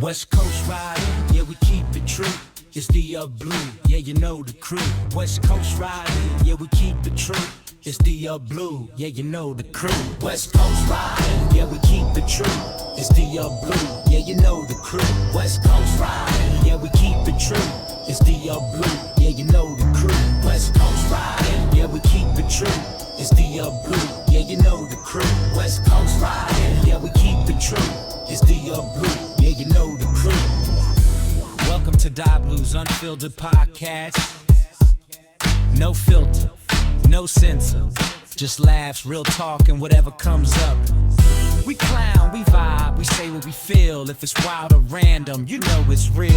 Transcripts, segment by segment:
West Coast riding, yeah, we keep it true. It's DIABLUE, yeah, you know the crew. West Coast riding, yeah, we keep it true. It's DIABLUE, yeah, you know the crew. West Coast riding, yeah, we keep it true. It's DIABLUE, yeah, you know the crew. West Coast riding, yeah, we keep it true. It's DIABLUE, yeah, you know the crew. West Coast riding, yeah, we keep it true. It's DIABLUE, yeah, you know the crew. West Coast riding, yeah, we keep it true. It's DIABLUE, yeah, you know the crew. Welcome to DIABLUE's Unfiltered podcast. No filter, no censor, just laughs, real talk, and whatever comes up. We clown, we vibe, we say what we feel. If it's wild or random, you know it's real.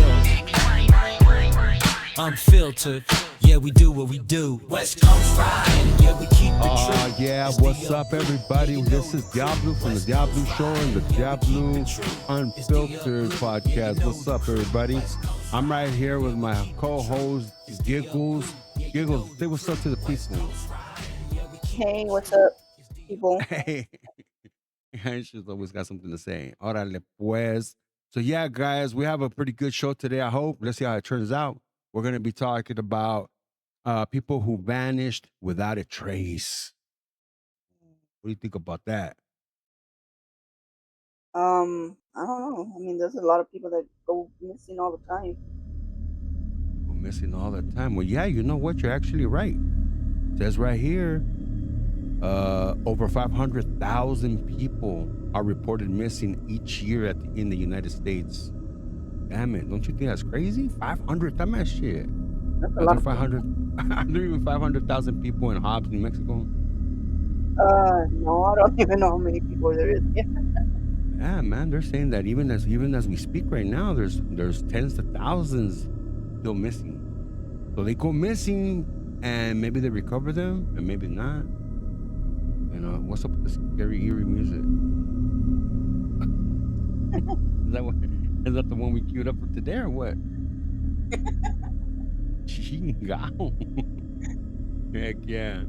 Unfiltered, yeah, we do what we do. West Coast riding, yeah, we keep it true. Yeah, what's up, everybody? This is DIABLUE from the DIABLUE Show and the DIABLUE Unfiltered podcast. What's up, everybody? I'm right here with my co-host, Giggles. Giggles, say what's up to the people. Hey, what's up, people? Hey, she's always got something to say. Órale, pues. So yeah, guys, we have a pretty good show today, I hope. Let's see how it turns out. We're going to be talking about people who vanished without a trace. What do you think about that? I don't know. I mean, there's a lot of people that go missing all the time. People missing all the time. Well, yeah, you know what? You're actually right. It says right here, over 500,000 people are reported missing each year in the United States. Damn it. Don't you think that's crazy? 500? That man shit. That's a lot of 500. Are there even 500,000 people in Hobbs, New Mexico? No, I don't even know how many people there is. Yeah, man. They're saying that even as we speak right now, there's tens of thousands still missing. So they go missing, and maybe they recover them, and maybe not. You know, what's up with the scary, eerie music? Is that the one we queued up for today, or what? Heck yeah.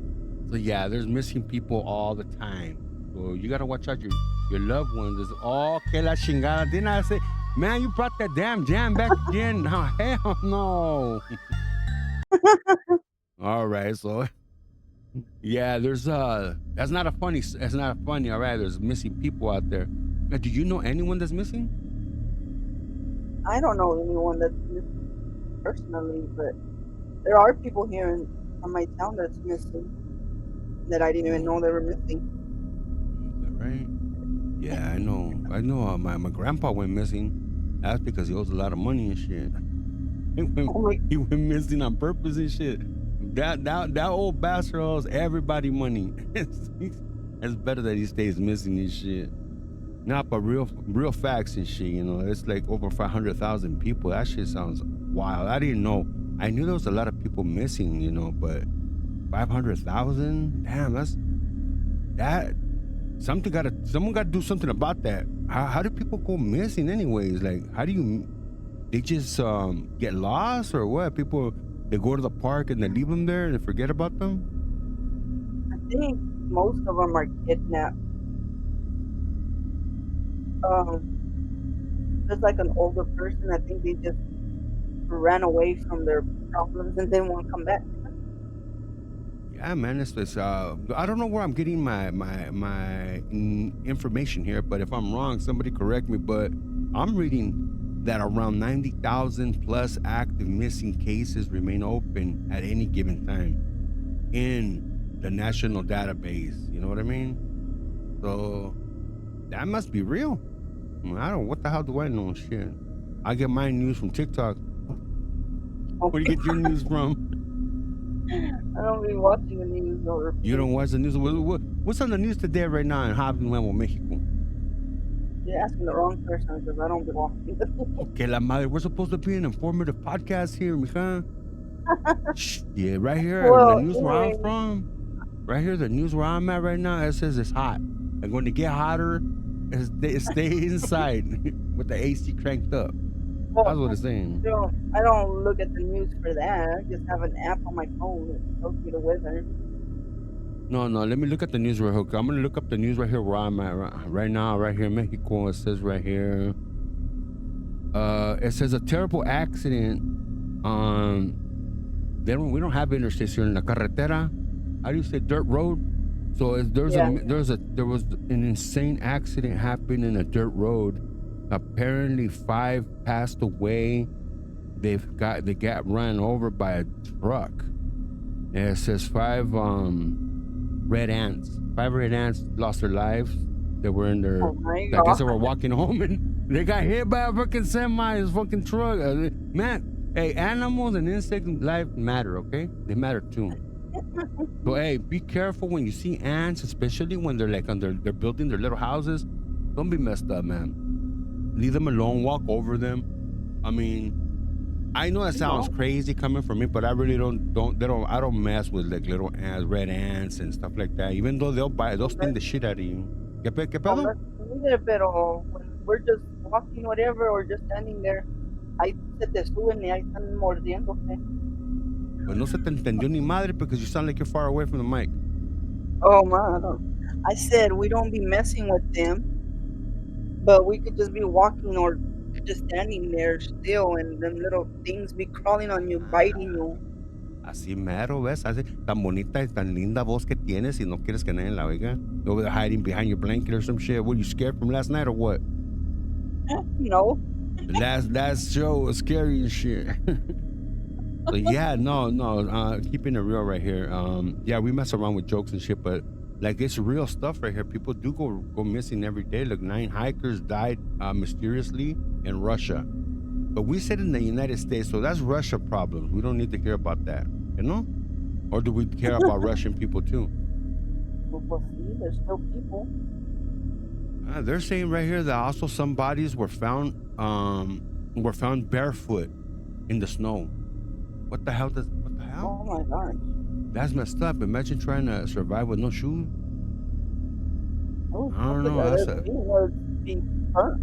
So yeah, there's missing people all the time. So you gotta watch out your loved ones. Is que la chingada. Didn't I say, man, you brought that damn jam back again? No, hell no. All right, so yeah, there's that's not funny. All right, there's missing people out there. Now, do you know anyone that's missing? I don't know anyone that's missing personally, but there are people here in my town that's missing that I didn't even know they were missing. Is that right? Yeah, I know. My grandpa went missing. That's because he owes a lot of money and shit. He went missing on purpose and shit. That old bastard owes everybody money. It's better that he stays missing and shit. Not but real facts and shit, you know. It's like over 500,000 people. That shit sounds wild. I didn't know. I knew there was a lot of people missing, you know, but 500,000? Damn, someone got to do something about that. How do people go missing anyways? Like, they just get lost or what? People, they go to the park and they leave them there and they forget about them? I think most of them are kidnapped. There's like an older person. I think they just ran away from their problems and didn't want to come back. Yeah, man, it's I don't know where I'm getting my information here, but if I'm wrong, somebody correct me. But I'm reading that around 90,000 plus active missing cases remain open at any given time in the national database. You know what I mean? So that must be real. I don't. What the hell do I know? Shit, I get my news from TikTok. Where do you get your news from? I don't be watching the news or. You don't watch the news? What's on the news today right now in Hobbs, Nuevo Mexico? You're asking the wrong person because I don't be watching the news. Okay, la madre. We're supposed to be an informative podcast here, mija. Yeah, right here, Well, the news where I'm anyway. from. Right here, the news where I'm at right now. It says it's hot. And when it get hotter, stay inside with the AC cranked up. Well, That's what it's saying. I don't look at the news for that. I just have an app on my phone that tells me the weather. No, let me look at the news right here. I'm going to look up the news right here where I'm at right now, right here in Mexico. It says right here, It says a terrible accident on. We don't have interstates here in la carretera. How do you say dirt road? So there was an insane accident happened in a dirt road. Apparently 5 passed away. They got run over by a truck. And it says 5 red ants. 5 red ants lost their lives. They were in their, I guess they were walking home and they got hit by a fucking semi, this fucking truck. Man, hey, animals and insects life matter, okay? They matter too. So hey, be careful when you see ants, especially when they're like they're building their little houses. Don't be messed up, man. Leave them alone. Walk over them. I mean, I know that sounds crazy coming from me, but I really I don't mess with like little ants, red ants and stuff like that. Even though they'll sting the shit out of you. ¿Qué pedo? Pero when we're just walking, whatever, or just standing there, ahí se te suben y ahí están mordiéndose. But no se te entendió ni madre because you sound like you're far away from the mic. Oh man, I said we don't be messing with them, but we could just be walking or just standing there still, and them little things be crawling on you, biting you. Así mero, ¿ves? Así, tan bonita y tan linda voz que tienes y no quieres que nadie la oiga. Over there hiding behind your blanket or some shit. Were you scared from last night or what? No. The last show was scary and shit. So yeah, no, keeping it real right here. Yeah, we mess around with jokes and shit, but like it's real stuff right here. People do go missing every day. Like 9 hikers died mysteriously in Russia. But we said in the United States, so that's Russia problems. We don't need to care about that, you know? Or do we care about Russian people too? Well, see, there's still people. They're saying right here that also some bodies were found barefoot in the snow. What the hell? Oh my gosh. That's messed up. Imagine trying to survive with no shoes. Oh, I don't know. That's being burnt.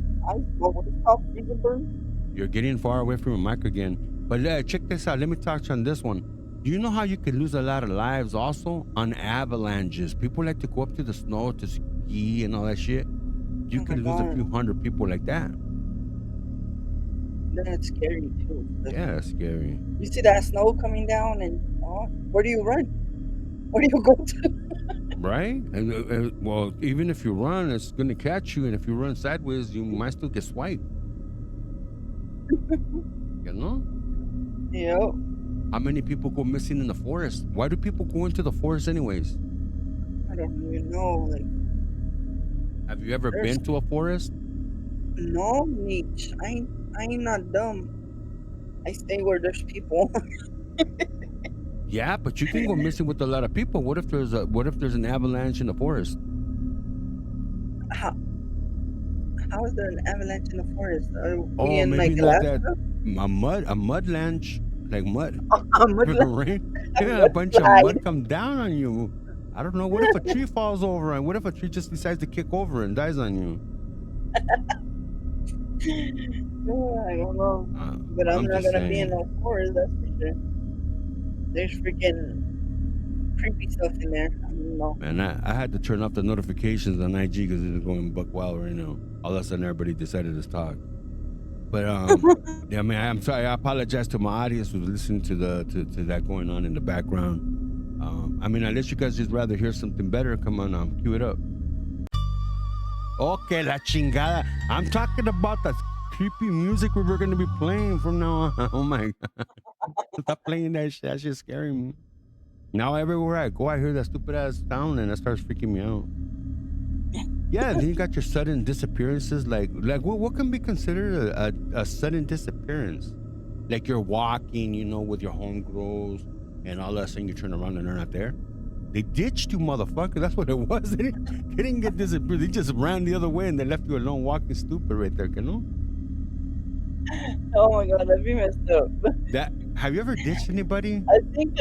What is it called? Freezing burn? You're getting far away from your mic again. But check this out. Let me talk to you on this one. Do you know how you can lose a lot of lives also on avalanches? People like to go up to the snow to ski and all that shit. You can lose a few hundred people like that. That's scary too. Yeah, that's scary. You see that snow coming down, and where do you run? Where do you go to? Right? And well, even if you run, it's gonna catch you, and if you run sideways, you might still get swiped. You know? Yep. How many people go missing in the forest? Why do people go into the forest anyways? I don't even know. Like, have you ever been to a forest? No, Nietzsche. I ain't not dumb. I stay where there's people. Yeah, but you can go missing with a lot of people. What if there's an avalanche in the forest? How is there an avalanche in the forest? Maybe like that. A mud lanche, like mud. A mud right? Yeah, a bunch of mud come down on you. I don't know. What if a tree falls over, and what if a tree just decides to kick over and dies on you? I don't know. But I'm not gonna be in no forest, that's for sure. There's freaking creepy stuff in there. I don't know. Man, I had to turn off the notifications on IG because it's going buck wild right now. All of a sudden, everybody decided to talk. But yeah, man, I'm sorry. I apologize to my audience who's listening to that going on in the background. I mean, unless you guys just rather hear something better, come on, cue it up. Okay, la chingada. I'm talking about that creepy music we were going to be playing from now on. Oh my God. Stop playing that shit. That shit's scaring me. Now everywhere I go, I hear that stupid ass sound and that starts freaking me out. Yeah, then you got your sudden disappearances. Like what can be considered a sudden disappearance? Like you're walking, with your homegrows, and all of a sudden you turn around and they're not there. They ditched you, motherfucker. That's what it was. They didn't get disappeared. They just ran the other way and they left you alone walking stupid right there, you Oh my God, that'd be messed up. Have you ever ditched anybody? I think,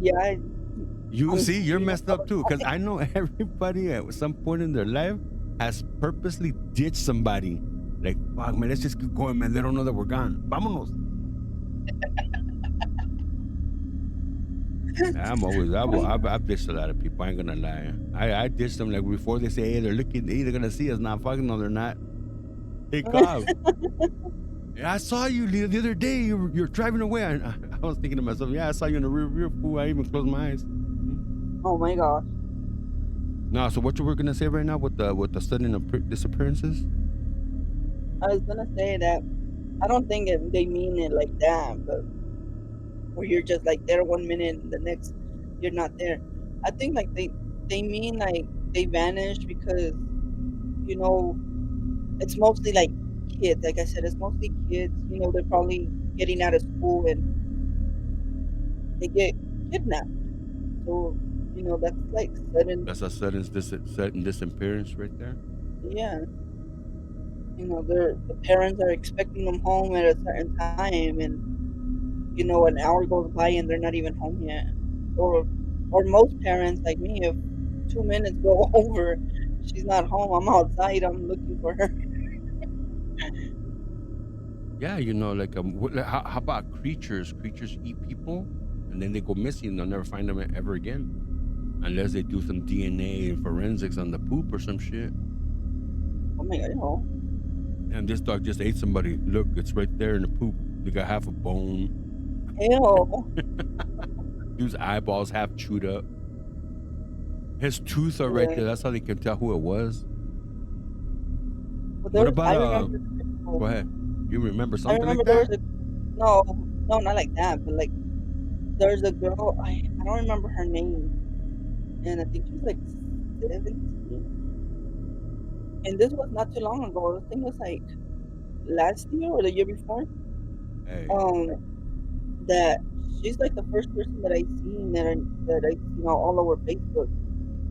yeah. You're messed up too, because I know everybody at some point in their life has purposely ditched somebody. Like, fuck, man, let's just keep going, man. They don't know that we're gone. Vámonos. I've ditched a lot of people. I ain't gonna lie. I ditched them like before they say, hey, they're gonna see us now. Fuck no, they're not. take off. Yeah, I saw you the other day. You're driving away. I was thinking to myself, yeah, I saw you in the rear view. Fool. I even closed my eyes. Oh my gosh. No, so what you were gonna say right now with the sudden disappearances? I was gonna say that I don't think they mean it like that, but where you're just like there 1 minute and the next you're not there. I think like they mean like they vanish because you know it's mostly like kids. Like I said, it's mostly kids. You know, they're probably getting out of school and they get kidnapped. So you know that's like sudden. That's a sudden disappearance right there. Yeah. You know, the parents are expecting them home at a certain time, and you know, an hour goes by and they're not even home yet. Or, or most parents like me, if 2 minutes go over, she's not home. I'm outside. I'm looking for her. Yeah, you know, like how about creatures? Creatures eat people, and then they go missing. They'll never find them ever again, unless they do some DNA and forensics on the poop or some shit. Oh my god, you know. And this dog just ate somebody. Look, it's right there in the poop. They got half a bone. Ew. Dude's eyeballs half chewed up. His tooth are right Yeah. there. That's how they can tell who it was. But What about I remember. go ahead. You remember I something remember like there that? was no, not like that, but like there's a girl. I don't remember her name, and I think she was like 17. And this was not too long ago. This thing was like last year or the year before. Hey. That she's like the first person that I seen that I you know all over Facebook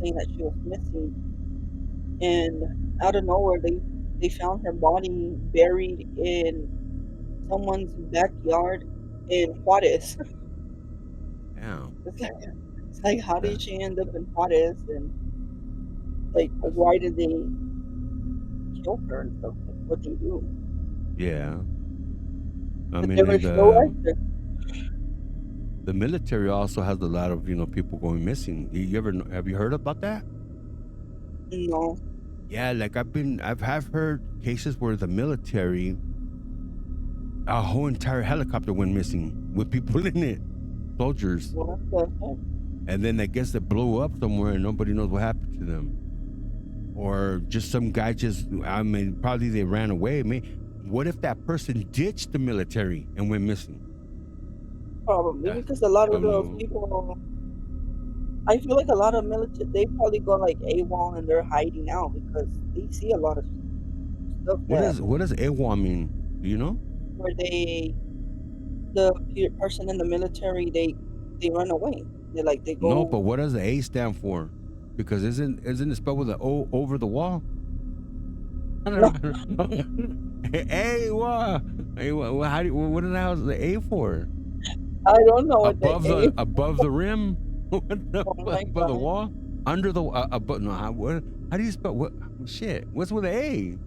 saying that she was missing, and out of nowhere they found her body buried in someone's backyard in Juarez. Damn. It's like how did she end up in Juarez, and like why did they kill her and stuff? Like what they do? Yeah. I But mean, there was no answer. the military also has a lot of people going missing. Have you heard about that? No. Yeah, like I've heard cases where the military, a whole entire helicopter went missing with people in it, soldiers, What the heck? and then I guess they blew up somewhere and nobody knows what happened to them, or just some guy probably they ran away. What if that person ditched the military and went missing? Probably because a lot of those people, I feel like a lot of military, they probably go like AWOL and they're hiding out because they see a lot of stuff What does AWOL mean? Do you know? where the person in the military, they run away. They go. No, but what does the A stand for? Because isn't it spelled with an O over the wall? I don't know. AWOL. What the hell is the A for? I don't know what Above the rim? Above the wall? Under the above? No, how do you spell what? Shit, what's with the A?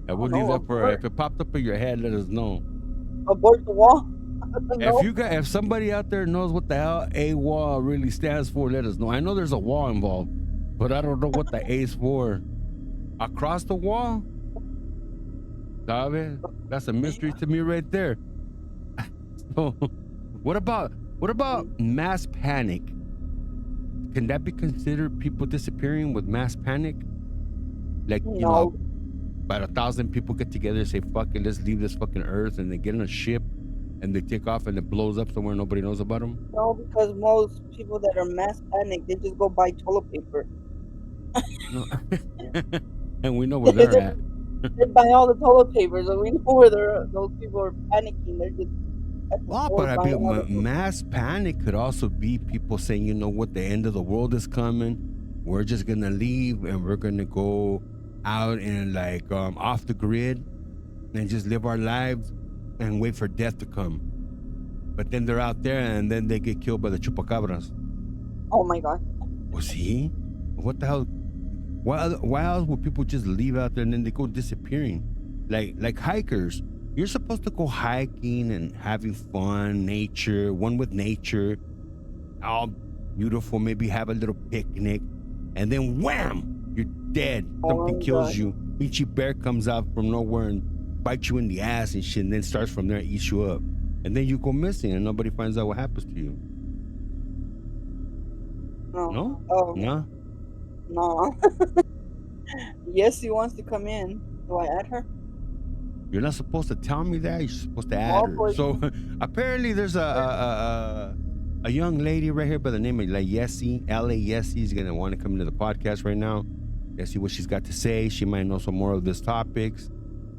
I will leave that for if it popped up in your head. Let us know. Above the wall. If somebody out there knows what the hell AWOL really stands for, let us know. I know there's a wall involved, but I don't know what the A is for. Across the wall? Sabe? That's a mystery to me right there. So, what about mass panic? Can that be considered people disappearing with mass panic? Like, you know, about 1,000 people get together and say, fuck it, let's leave this fucking earth, and they get in a ship and they take off and it blows up somewhere nobody knows about them? No, because most people that are mass panic, they just go buy toilet paper. No. And we know where they're at. They buy all the toilet paper, so we know where those people are panicking. They're just But I mean, mass panic could also be people saying, you know what, the end of the world is coming. We're just gonna leave and we're gonna go out and like off the grid and just live our lives and wait for death to come. But then they're out there and then they get killed by the chupacabras. Oh my god. Well, see? What the hell? Why else would people just leave out there and then they go disappearing? Like hikers. You're supposed to go hiking and having fun, one with nature, all beautiful, maybe have a little picnic, and then wham! dead. Oh Something my kills god. you. Ichi Bear comes out from nowhere and bites you in the ass and shit, and then starts from there and eats you up. And then you go missing and nobody finds out what happens to you. No. No? Oh No? no. Yes, she wants to come in. Do I add her? You're not supposed to tell me that. You're supposed to add Oh, her. pues. So apparently there's a young lady right here by the name of LaYessie. LaYessie is gonna want to come into the podcast right now. Let's see what she's got to say. She might know some more of these topics,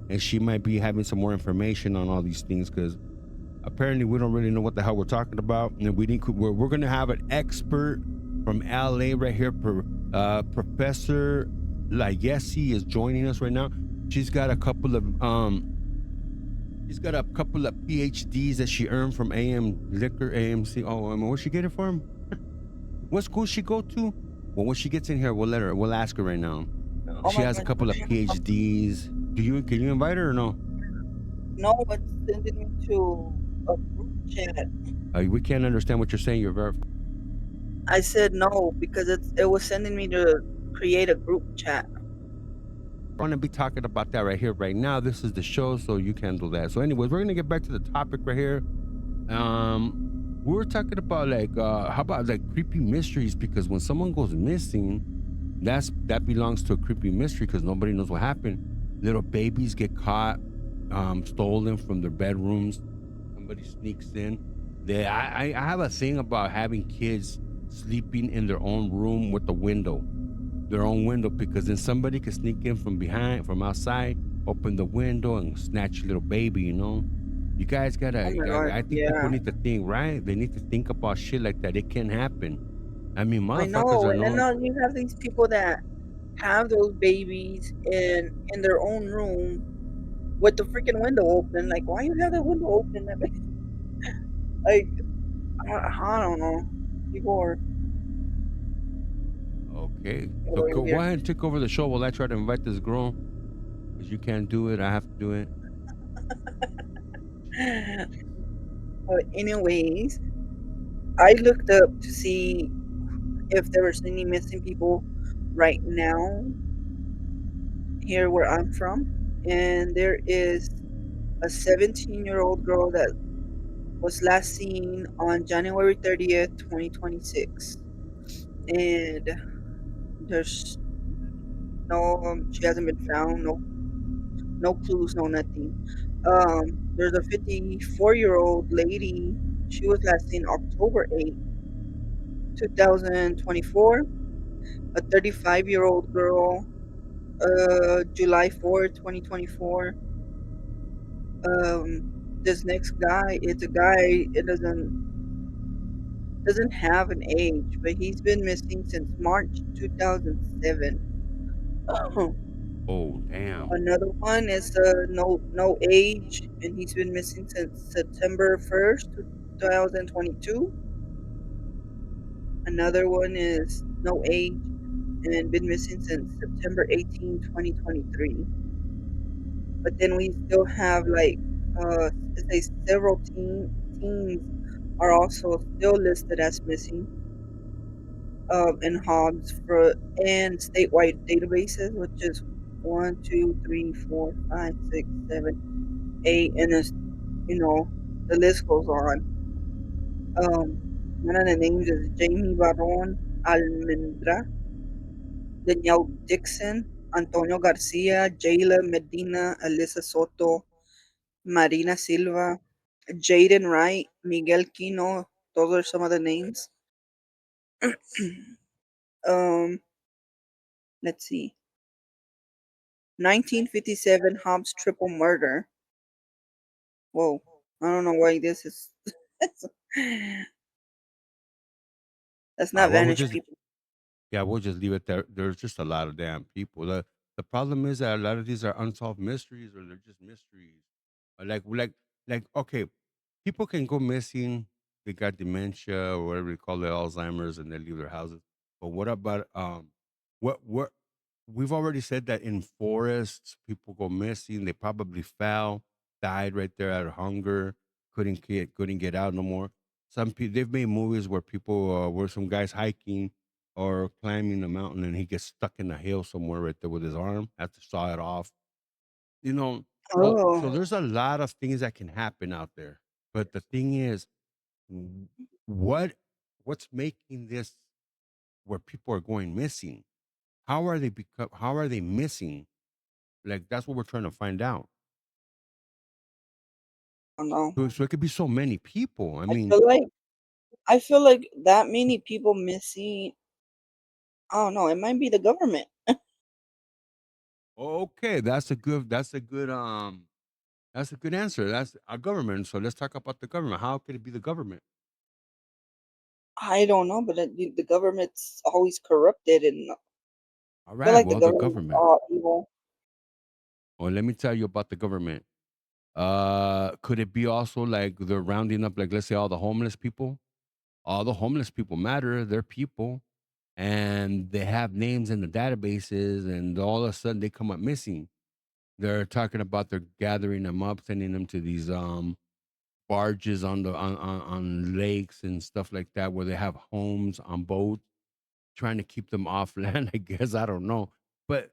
and she might be having some more information on all these things because apparently we don't really know what the hell we're talking about, and we're gonna have an expert from LA right here. Professor LaYessie is joining us right now. She's got a couple of PhDs that she earned from AM Liquor AMC. Oh, I mean, where'd she get it from? What school she go to? Well, when she gets in here, we'll ask her right now. Oh She my has a god. couple of PhDs. Can you invite her or no? No, it's sending me to a group chat. We can't understand what you're saying. You're very. I said no because it was sending me to create a group chat. I want to be talking about that right here, right now. This is the show, so you can do that. So, anyways, we're gonna get back to the topic right here. We were talking about how about like creepy mysteries? Because when someone goes missing, that belongs to a creepy mystery because nobody knows what happened. Little babies get caught, stolen from their bedrooms. Somebody sneaks in. I have a thing about having kids sleeping in their own room with the window, their own window, because then somebody can sneak in from behind, from outside, open the window and snatch your little baby. You guys Oh gotta. my god. I think people Yeah. need to think, right. They need to think about shit like that. It can happen. I mean, I motherfuckers know. are And then known. now you have these people that have those babies in their own room with the freaking window open. Like, why you have the window open? Like, I don't know. People are Okay, so over go here. ahead and take over the show while I try to invite this girl. Because you can't do it, I have to do it. But anyways, I looked up to see if there was any missing people right now here where I'm from, and there is a 17-year-old girl that was last seen on January 30th, 2026. And there's no, she hasn't been found, no clues, no nothing. There's a 54-year-old lady. She was last seen October 8th, 2024. A 35-year-old girl, July 4th, 2024. This next guy, it's a guy. It doesn't have an age, but he's been missing since March 2007. Oh, damn. Another one is no age, and he's been missing since September 1st, 2022. Another one is no age and been missing since September 18th, 2023. But then we still have it says several teens are also still listed as missing in Hobbs for and statewide databases, which is 1, 2, 3, 4, 5, 6, 7, 8, and the list goes on. One of the names is Jamie Baron Almendra, Danielle Dixon, Antonio Garcia, Jayla Medina, Alyssa Soto, Marina Silva, Jaden Wright, Miguel Quino. Those are some of the names. um, let's see. 1957 Hobbs triple murder. Whoa, I don't know why this is. That's not Well, vanished people. we'll just leave it there. There's just a lot of damn people. The problem is that a lot of these are unsolved mysteries or they're just mysteries. Okay, people can go missing. They got dementia or whatever you call it, Alzheimer's, and they leave their houses. But what about what we've already said that in forests people go missing. They probably fell, died right there out of hunger, couldn't get out no more. Some people they've made movies where people were some guys hiking or climbing a mountain and he gets stuck in a hill somewhere right there with his arm, has to saw it off. You know, so Oh, there's a lot of things that can happen out there. But the thing is, w- what what's making this where people are going missing? How are they missing? Like that's what we're trying to find out. I don't know. So it could be so many people. I I mean, feel like I feel like that many people missing. I don't know. It might be the government. okay, that's a good answer. That's our government. So let's talk about the government. How could it be the government? I don't know, but the government's always corrupted, and I All feel right, like the well, the government's government. all evil. Well, let me tell you about the government. Could it be also like they're rounding up, like let's say all the homeless people? All the homeless people matter. They're people, and they have names in the databases, and all of a sudden they come up missing. They're talking about they're gathering them up, sending them to these barges on the on lakes and stuff like that, where they have homes on boats, trying to keep them off land. I guess I don't know, but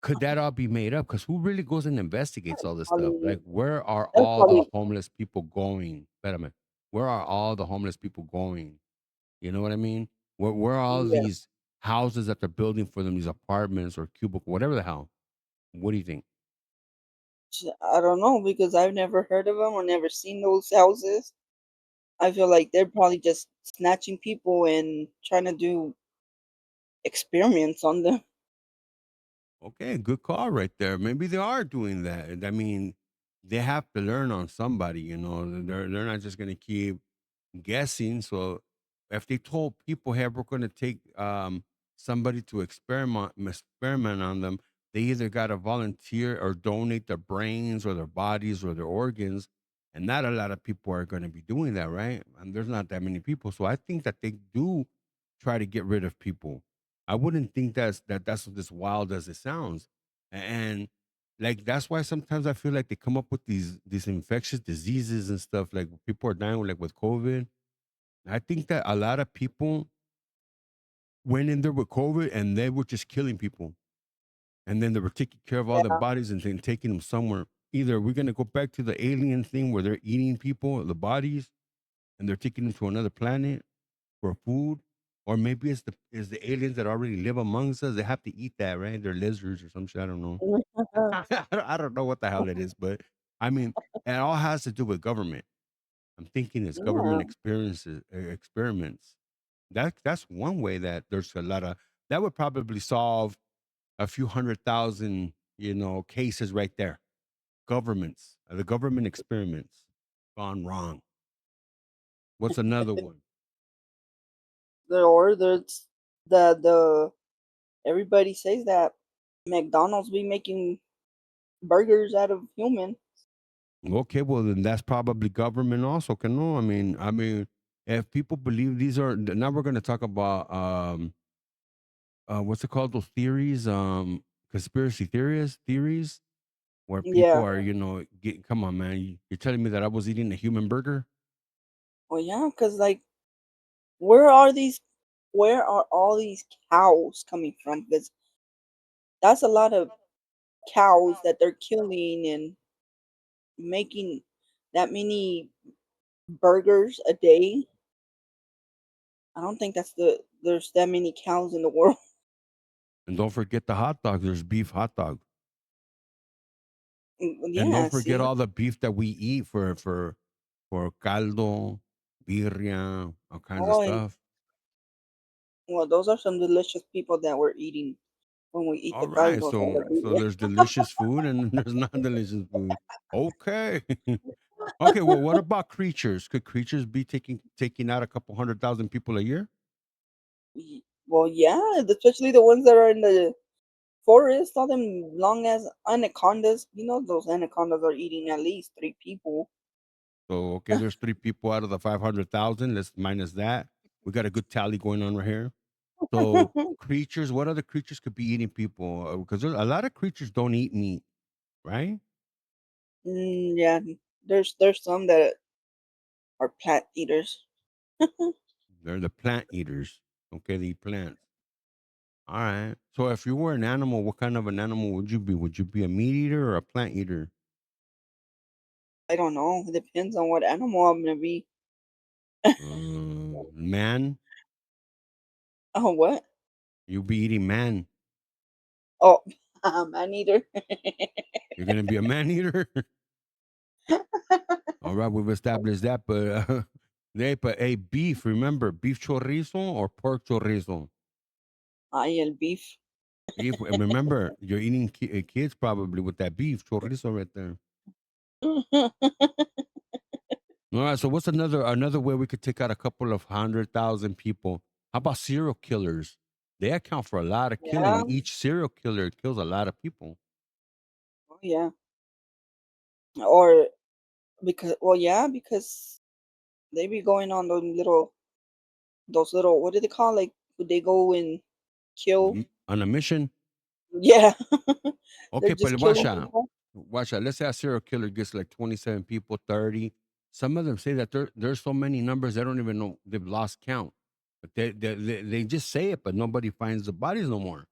could that all be made up? Because who really goes and investigates all this stuff? Probably, Like, where are they're all the probably, homeless people going? Wait a minute, where are all the homeless people going? You know what I mean? Where are all yeah. these houses that they're building for them, these apartments or cubicle, whatever the hell? What do you think? I don't know because I've never heard of them or never seen those houses. I feel like they're probably just snatching people and trying to do experiments on them. Okay, good call right there. Maybe they are doing that. I mean, they have to learn on somebody. They're not just going to keep guessing. So if they told people, "Hey, we're going to take somebody to experiment on them," they either got to volunteer or donate their brains or their bodies or their organs, and not a lot of people are going to be doing that, right? And there's not that many people, so I think that they do try to get rid of people. I wouldn't think that's as wild as it sounds, and like that's why sometimes I feel like they come up with these infectious diseases and stuff. Like people are dying with, like with COVID. I think that a lot of people went in there with COVID and they were just killing people, and then they were taking care of all the Yeah. bodies and then taking them somewhere. Either we're gonna go back to the alien thing where they're eating people, the bodies, and they're taking them to another planet for food, or maybe it's the aliens that already live amongst us. They have to eat that, right? They're lizards or some shit. I don't know. I don't know what the hell it is, but I mean, it all has to do with government. I'm thinking it's Yeah. government experiences, experiments. That's one way that there's a lot of that would probably solve a few 100,000, cases right there. Governments, the government experiments gone wrong. What's another one? Or there's the everybody says that McDonald's be making burgers out of human. Okay, well then that's probably government also. Can no, I mean, if people believe these are now we're going to talk about what's it called? Those theories, conspiracy theories, where people Yeah. are, come on, man, you're telling me that I was eating a human burger? Well, yeah, because like, where are these? Where are all these cows coming from? Because that's a lot of cows that they're killing and making that many burgers a day. I don't think there's that many cows in the world. And don't forget the hot dog. There's beef hot dog, and don't Yeah, forget see. all the beef that we eat for caldo, birria, all kinds of Oh, and stuff. well, those are some delicious people that we're eating when we eat All the right, caldos or so the so birria. there's delicious food and there's non delicious food. Okay. Okay, well, what about creatures? Could creatures be taking out a couple 100,000 people a year? Well, yeah, especially the ones that are in the forest, all them long as anacondas. You know, those anacondas are eating at least 3 people. So, okay, there's 3 people out of the 500,000. Let's minus that. We got a good tally going on right here. So, creatures, what other creatures could be eating people? Because a lot of creatures don't eat meat, right? Yeah, there's some that are plant eaters. They're the plant eaters. Okay, they eat plants. All right. So if you were an animal, what kind of an animal would you be? Would you be a meat eater or a plant eater? I don't know. It depends on what animal I'm gonna be. Man, Oh, what? you'll be eating man. Oh, man eater. You're gonna be a man eater. All right, we've established that, but but hey, beef. Remember, beef chorizo or pork chorizo. Ay, el beef. Beef. And remember, you're eating kids probably with that beef chorizo right there. All right. So what's another way we could take out a couple of 100,000 people? How about serial killers? They account for a lot of Yeah. killing. Each serial killer kills a lot of people. Oh, yeah. Or because, well, yeah, because they be going on those little, what do they call, like, would they go and kill? On a mission. Yeah. They're Okay, but just killing people. watch out. Let's say a serial killer gets like 27 people, 30. Some of them say that there's so many numbers they don't even know they've lost count. But they just say it, but nobody finds the bodies no more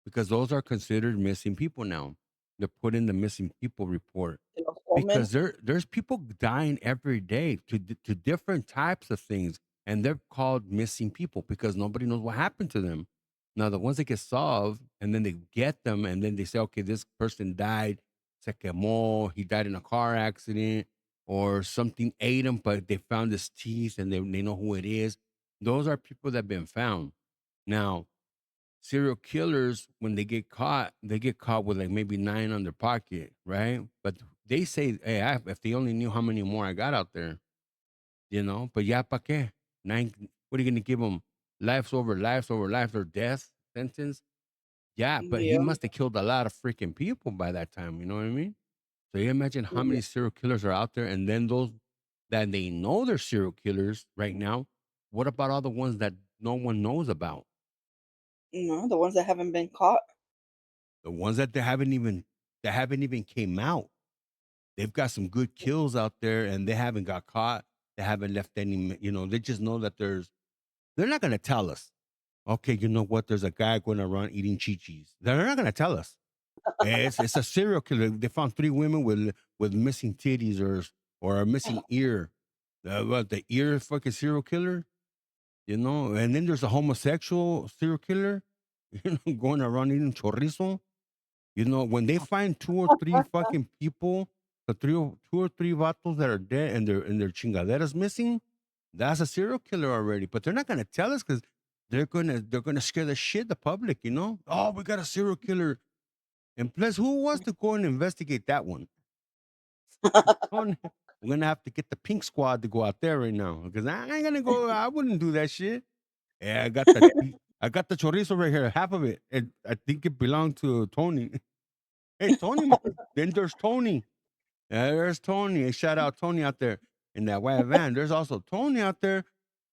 because those are considered missing people now. They're put in the missing people report De los hombres. because there's people dying every day to different types of things, and they're called missing people because nobody knows what happened to them. Now, the ones that get solved, and then they get them, and then they say, okay, this person died, se quemó, he died in a car accident, or something ate him, but they found his teeth, and they know who it is. Those are people that have been found. Now, serial killers, when they get caught with like maybe 9 on their pocket, right? But they say, hey, if they only knew how many more I got out there, but ya pa qué? 9, what are you gonna give them? Lives over lives or death sentence? Yeah, but he Yeah. must have killed a lot of freaking people by that time, you know what I mean? So you imagine how Yeah. many serial killers are out there, and then those that they know they're serial killers right now. What about all the ones that no one knows about? No, the ones that haven't been caught. The ones that haven't even came out. They've got some good kills out there, and they haven't got caught. They haven't left any. They just know that they're not going to tell us. Okay, you know what? There's a guy going around eating chi-chis. They're not going to tell us. It's a serial killer. They found 3 women with missing titties or a missing ear. What, the ear fucking serial killer? And then there's a homosexual serial killer, going around eating chorizo. When they find 2 or 3 fucking people, the 2 or 3 vatos that are dead and their chingaderas missing, that's a serial killer already. But they're not gonna tell us because they're gonna scare the shit the public. Oh, we got a serial killer. And plus, who wants to go and investigate that one? We're gonna have to get the pink squad to go out there right now. Because I ain't gonna go, I wouldn't do that shit. Yeah, I got the chorizo right here, half of it. And I think it belonged to Tony. Hey, Tony, then there's Tony. There's Tony. Hey, shout out Tony out there in that white van. There's also Tony out there.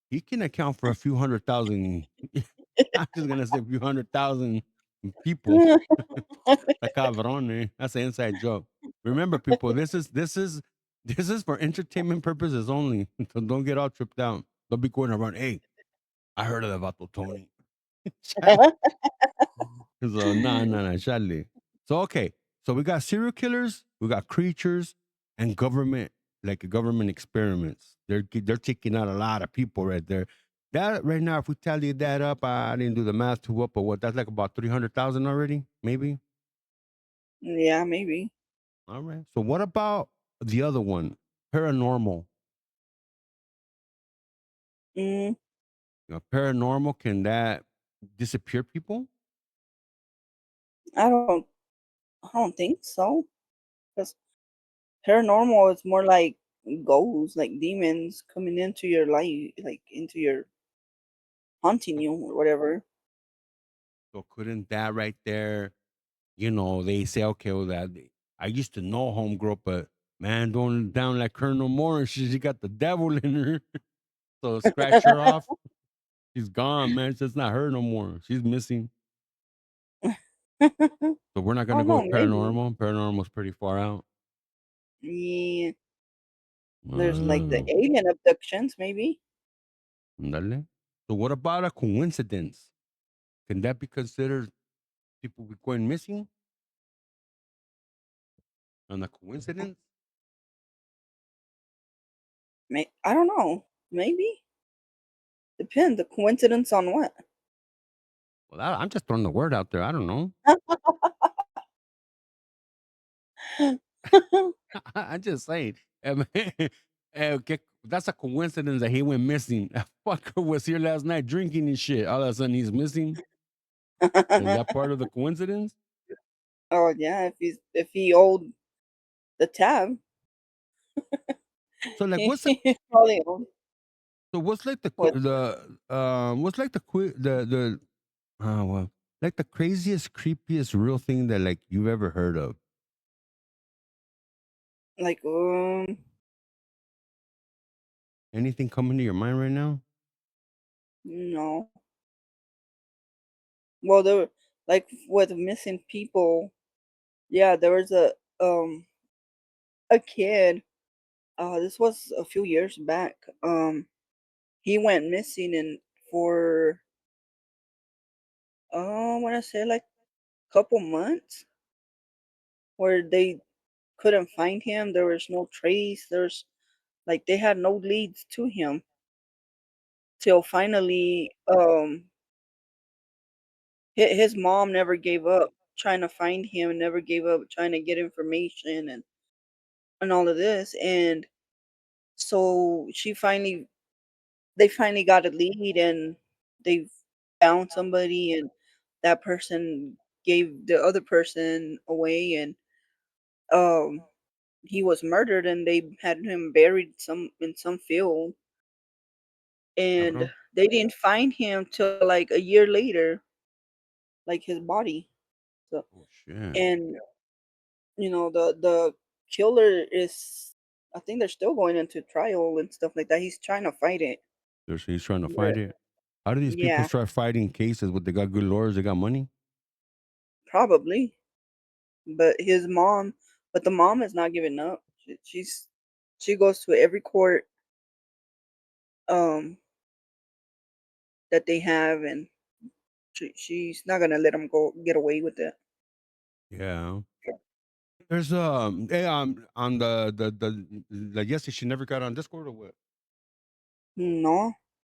He can account for a few 100,000. I'm just gonna say a few 100,000 people. Está cabrón, eh? That's an inside joke. Remember, people, this is for entertainment purposes only. So don't get all tripped out. Don't be going around. Hey, I heard of that vato Tony. So no, Charlie. So okay, so we got serial killers, we got creatures, and government, like government experiments. They're taking out a lot of people right there. That right now, if we tally that up, I didn't do the math too up, but what, that's like about 300,000 already, maybe. Yeah, maybe. All right. So what about the other one, paranormal? Mm, Paranormal, can that disappear people? I don't I don't think so. 'Cause paranormal is more like ghosts, like demons coming into your life, like into your haunting you or whatever. So couldn't that right there? They say, okay, well, I used to know homegirl, but man, going down like Colonel Morris, she got the devil in her. So scratch her off. She's gone, man. It's just not her no more. She's missing. So we're not Oh gonna go no, with maybe. paranormal. Paranormal's pretty far out. Yeah, there's like the Uh, alien abductions, maybe. Ándale. So what about a coincidence? Can that be considered people going missing on a coincidence? I don't know. Maybe depends. The coincidence on what? Well, I'm just throwing the word out there. I don't know. I'm just saying. Okay, that's a coincidence that he went missing. That fucker was here last night drinking and shit. All of a sudden he's missing. Is that part of the coincidence? Oh yeah, if he owed the tab, So like, what's the he probably owed so what's like the what what's like the well, like the craziest, creepiest, real thing that like you've ever heard of? like Anything coming to your mind right now? no. Well, there were like with missing people. Yeah, there was a kid. This was a few years back. He went missing and for I want to say like a couple months where they couldn't find him. There was no trace. There's like they had no leads to him till finally his mom never gave up trying to find him, never gave up trying to get information and all of this. And so they finally got a lead and they found somebody and that person gave the other person away and um he was murdered and they had him buried some in some field and Cabrón. they didn't find him till like a year later, like his body. So Oh shit. and the killer is, I think they're still going into trial and stuff like that. He's trying to fight it. He's trying to But fight it. How do these people yeah, start fighting cases? What, they got good lawyers? They got money? probably. But his mom, but the mom is not giving up. She goes to every court um that they have, and she's not gonna let him go get away with it. Yeah. There's on the yes, she never got on Discord or what? No,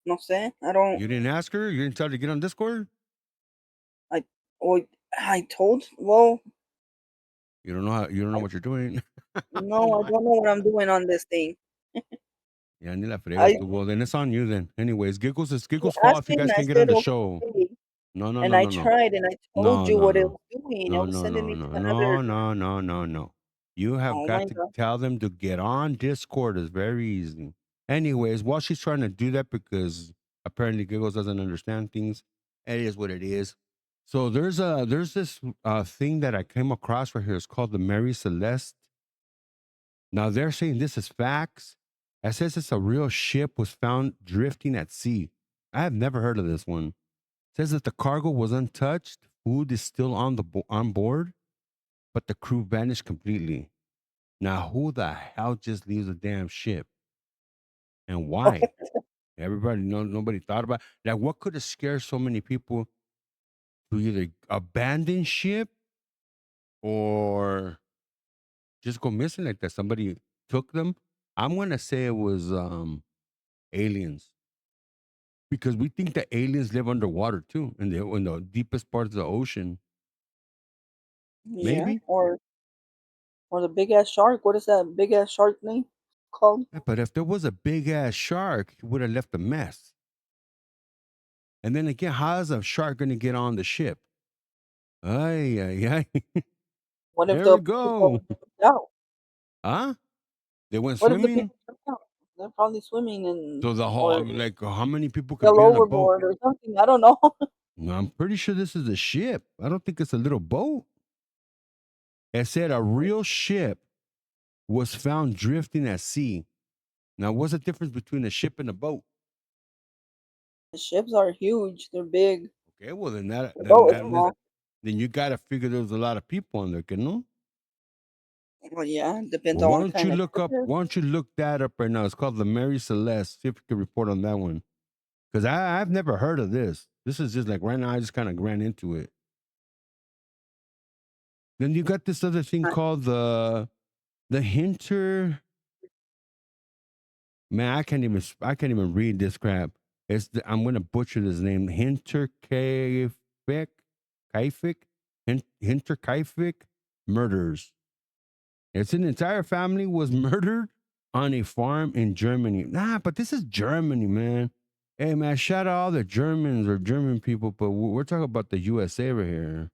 no sé. I don't. You didn't ask her? You didn't tell her to get on Discord? I well, I told. Well, You don't know what you're doing. no, I don't know what I'm doing on this thing. Yeah, ni la fregas I tú. Well, then it's on you then. Anyways, Giggles is You Giggles' fault asked if you it, guys and I can't get on said the show. okay, No, no, and no, I no, no. tried, and I told No, you no, what it no. was doing. It No, was no, sending no, me to no. another. No, no, no, no, no. You have Oh got my to god! tell them to get on Discord. It's very easy. Anyways, while she's trying to do that because apparently Giggles doesn't understand things, it is what it is. So there's this thing that I came across right here. It's called the Mary Celeste. Now they're saying this is facts. It says it's a real ship was found drifting at sea. I have never heard of this one. Says that the cargo was untouched, food is still on board, but the crew vanished completely. Now, who the hell just leaves a damn ship and why? Everybody, nobody thought about like what could have scared so many people to either abandon ship or just go missing like that. Somebody took them. I'm gonna say it was aliens because we think that aliens live underwater too, in the deepest parts of the ocean. Yeah, Maybe. or the big ass shark. What is that big ass shark name called? Yeah, but if there was a big ass shark, he would have left a mess. And then again, how is a shark going to get on the ship? Ay, ay, ay. What if There we the people go. jumped out? Huh? They went What if the swimming. people jumped out? They're probably swimming and So the whole, or like, how many people could fell be on a boat? overboard or something. I don't know. No, I'm pretty sure this is a ship. I don't think it's a little boat. It said a real ship was found drifting at sea. Now, what's the difference between a ship and a boat? The ships are huge. They're big. Okay, well The boat is means small. then you got to figure there was a lot of people on there, que no? Well, yeah, it depends Well, on why what don't you kind of look ship up? it is. Why don't you look that up right now? It's called the Mary Celeste. See if you can report on that one. Because I've never heard of this. This is just like right now. I just kind of ran into it. Then you got this other thing I called the Hinter. Man, I can't even read this crap. I'm gonna butcher this name. Hinterkaifeck, Kaifik, Hinterkaifeck murders. It's an entire family was murdered on a farm in Germany. Nah, but this is Germany, man. Hey, man, shout out all the Germans or German people, but we're talking about the USA right here.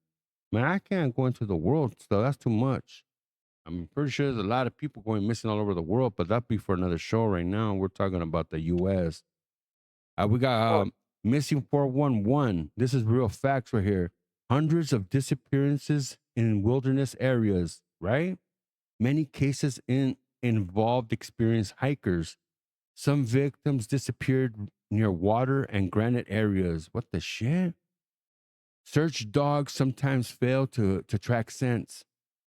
Man, I can't go into the world stuff. That's too much. I'm pretty sure there's a lot of people going missing all over the world, but that'd be for another show right now. We're talking about the US. We got oh, missing 411. This is real facts right here. Hundreds of disappearances in wilderness areas, right? Many cases involved experienced hikers. Some victims disappeared near water and granite areas. What the shit? Search dogs sometimes fail to track scents.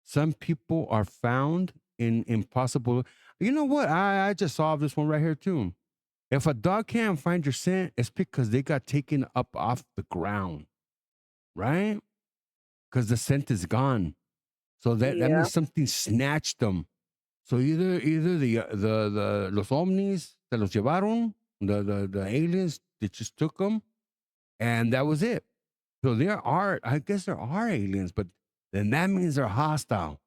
Some people are found in impossible. You know what? I just solved this one right here too. If a dog can't find your scent, it's because they got taken up off the ground, right? Because the scent is gone. So that yeah. means something snatched them. So either the los ovnis se los llevaron, the aliens they just took them, and that was it. So there are, I guess there are aliens, but then that means they're hostile.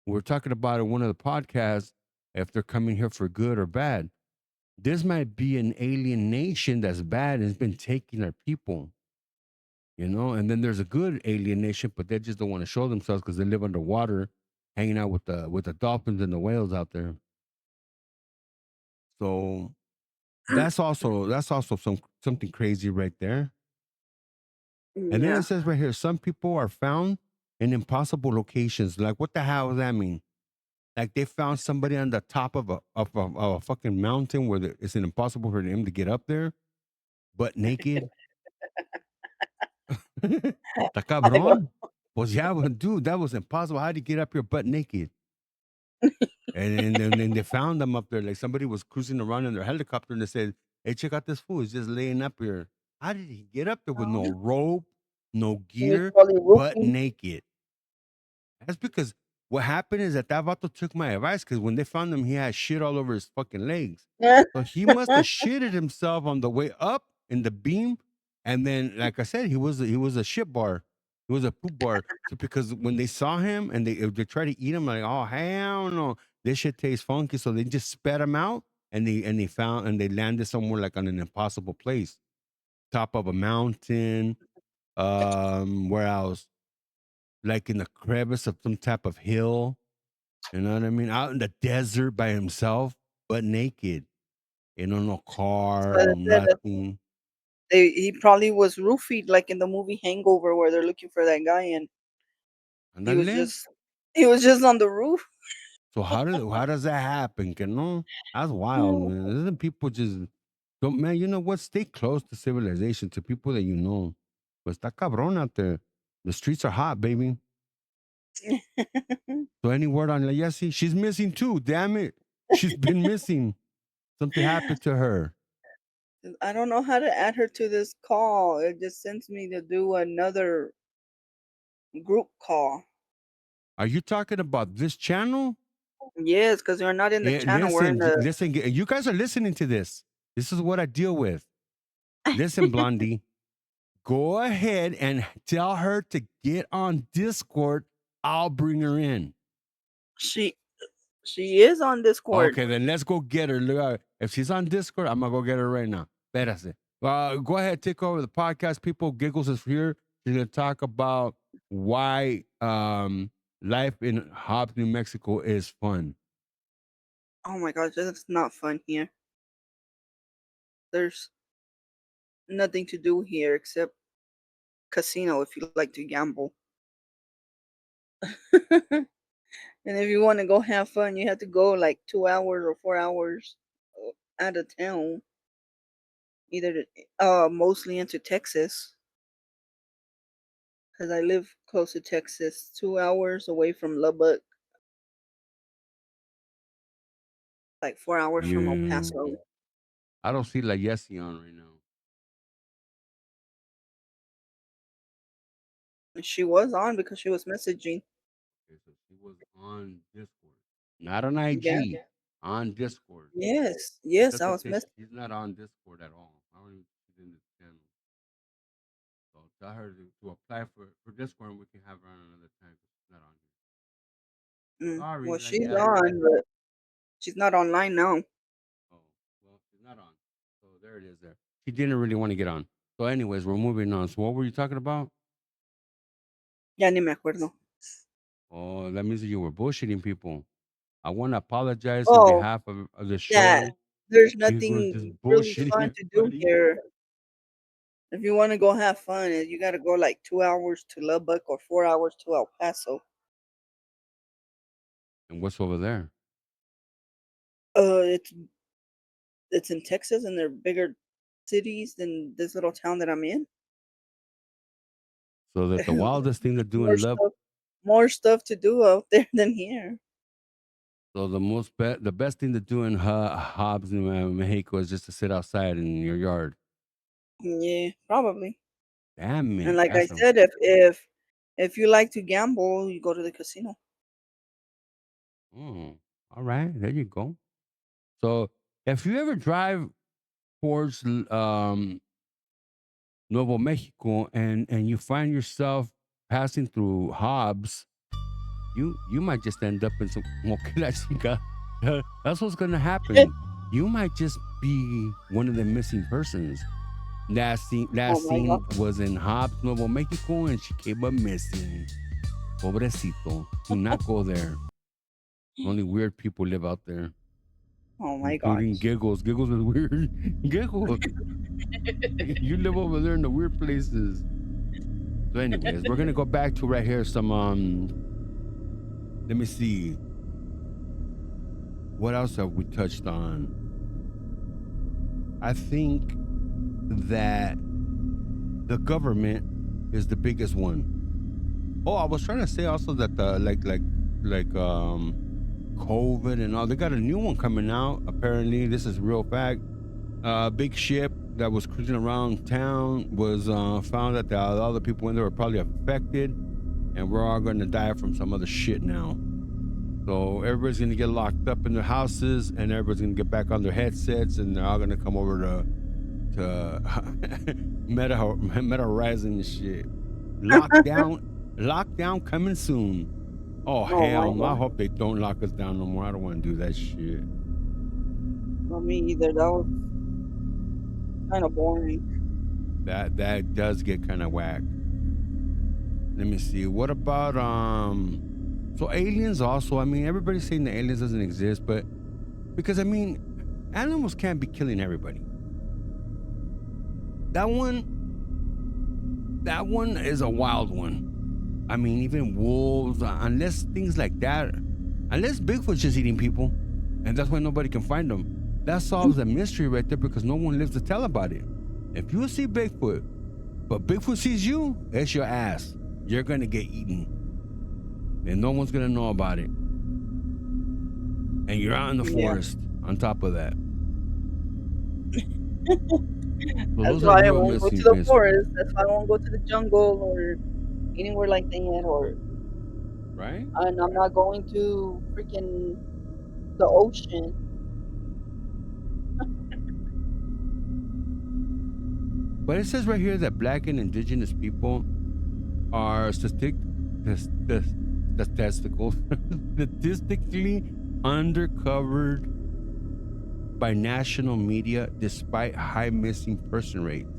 We're talking about in one of the podcasts if they're coming here for good or bad. This might be an alien nation that's bad and has been taking our people, you know. And then there's a good alien nation, but they just don't want to show themselves because they live underwater, hanging out with the dolphins and the whales out there. So that's also something crazy right there. And then it Yeah. says right here, some people are found in impossible locations. Like, what the hell does that mean? Like they found somebody on the top of a fucking mountain where it's impossible for him to get up there, but naked. Está I go, cabrón. Pues yeah, well, dude, that was impossible. How did you get up here butt naked? And then they found them up there. Like somebody was cruising around in their helicopter and they said, "Hey, check out this fool. He's just laying up here." How did he get up there with no rope, no he was gear, probably butt roofing. naked? That's because what happened is that vato took my advice because when they found him, he had shit all over his fucking legs. So he must have shitted himself on the way up in the beam. And then, like I said, he was a shit bar. He was a poop bar. So because when they saw him and they tried to eat him, like, oh hell no, this shit tastes funky. So they just spat him out and they landed somewhere like on an impossible place. Top of a mountain. Where else? Like in the crevice of some type of hill. You know what I mean? Out in the desert by himself, but naked. You know, no So car, I no said that nothing. he probably was roofied like in the movie Hangover where they're looking for that guy and he was Ándale. just he was just on the roof. So how does that happen? Que no? That's wild, man. Isn't people just don't, man, you know what? Stay close to civilization, to people that you know. But está cabrón out there. The streets are hot, baby. So any word on LaYessie? She's missing too. Damn it. She's been missing. Something happened to her. I don't know how to add her to this call. It just sends me to do another group call. Are you talking about this channel? Yes, because we're not in the channel. We're in the Listen. You guys are listening to this. This is what I deal with. Listen, Blondie, go ahead and tell her to get on Discord. I'll bring her in. she she is on Discord. Okay, then let's go get her. Look, if she's on Discord, I'm gonna go get her right now. Espérate. Go ahead, take over the podcast. People, Giggles is here. She's gonna talk about why life in Hobbs, New Mexico is fun. Oh my gosh, that's not fun here. There's nothing to do here except casino if you like to gamble. And if you want to go have fun, you have to go like 2 hours or 4 hours out of town. Either mostly into Texas because I live close to Texas, 2 hours away from Lubbock, like 4 hours from El Yeah. Paso. I don't see LaYessie on right now. She was on because she was messaging. Okay, so she was on Discord, not on Yeah. IG, on Discord. Yes. Yes, I Doesn't was say she's not on Discord at all. I don't even she's in this channel. So tell her to apply for Discord and we can have her on another time 'cause she's not on here. Sorry, Well, she's yeah. on, but she's not online now. Oh, well, she's not on. So there it is there. She didn't really want to get on. So anyways, we're moving on. So what were you talking about? Ya ni me acuerdo. Oh, that means that you were bullshitting people. I want to apologize on Oh, behalf of the that show. there's You were just nothing really fun bullshitting to do everybody. here. If you want to go have fun, you got to go like 2 hours to Lubbock or 4 hours to El Paso. And what's over there? Uh, it's it's in Texas, and they're bigger cities than this little town that I'm in. So that the wildest thing to do more in love. stuff, more stuff to do out there than here. So the best thing to do in Hobbs, New Mexico, is just to sit outside in your yard. Yeah, probably. Damn And it, like I that's a said, if you like to gamble, you go to the casino. all right. There you go. So if you ever drive towards Nuevo Mexico and you find yourself passing through Hobbs, you might just end up in some. That's what's gonna happen. You might just be one of the missing persons. Last Oh my scene God. was in Hobbs, Nuevo Mexico, and she came up missing. Pobrecito. Do not go there. Only weird people live out there, Oh my including gosh. Giggles. Giggles is weird. Giggles. You live over there in the weird places. So, anyways, we're gonna go back to right here. Some let me see. What else have we touched on? I think that the government is the biggest one. Oh, I was trying to say also that the like COVID and all, they got a new one coming out. Apparently, this is real fact. Big ship that was cruising around town was found that all the people in there were probably affected, and we're all going to die from some other shit now. So everybody's going to get locked up in their houses, and everybody's going to get back on their headsets, and they're all going to come over to Meta Horizon and shit. Lockdown coming soon. Oh hell no! I hope they don't lock us down no more. I don't want to do that shit. Not me either. That was kind of boring. That does get kind of whack. Let me see. What about so aliens also? I mean, everybody's saying the aliens doesn't exist, but because I mean, animals can't be killing everybody. That one is a wild one. I mean, even wolves, unless things like that, unless Bigfoot's just eating people, and that's why nobody can find them. That solves a mystery right there because no one lives to tell about it. If you see Bigfoot, but Bigfoot sees you, it's your ass. You're going to get eaten. And no one's going to know about it. And you're out in the forest on top of that. That's why I won't go to the forest. That's why I won't go to the jungle or anywhere like that, or right. And I'm not going to freaking the ocean. But it says right here that Black and indigenous people are statistically undercovered by national media despite high missing person rates.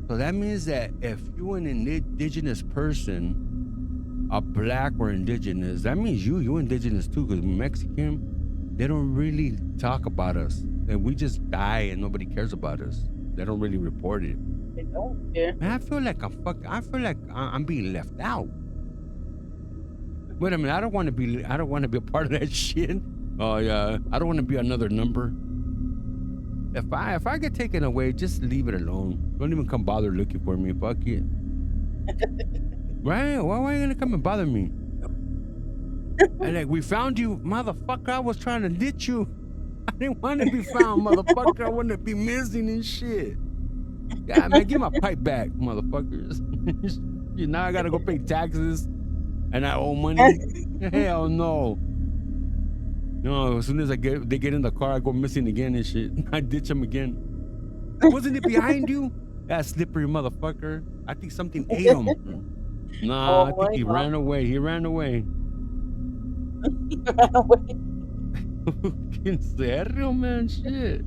So that means that if you're an indigenous person, a Black or indigenous, that means you indigenous too, because Mexican, they don't really talk about us. And we just die and nobody cares about us. They don't really report it. They don't care. Man, I feel like I'm being left out. Wait a minute, I don't want to be a part of that shit. Oh yeah, I don't want to be another number. If I get taken away, just leave it alone. Don't even come bother looking for me. Fuck it. Right? Why are you gonna come and bother me? And like, we found you, motherfucker. I was trying to ditch you. I didn't want to be found, motherfucker. I wanted to be missing and shit. Yeah, man, give my pipe back, motherfuckers. Now I gotta go pay taxes and I owe money. Hell no. No, as soon as they get in the car, I go missing again and shit. I ditch them again. Wasn't it behind you? That slippery motherfucker. I think something ate him. Nah, I think he ran away. He ran away. In serio, man? Shit.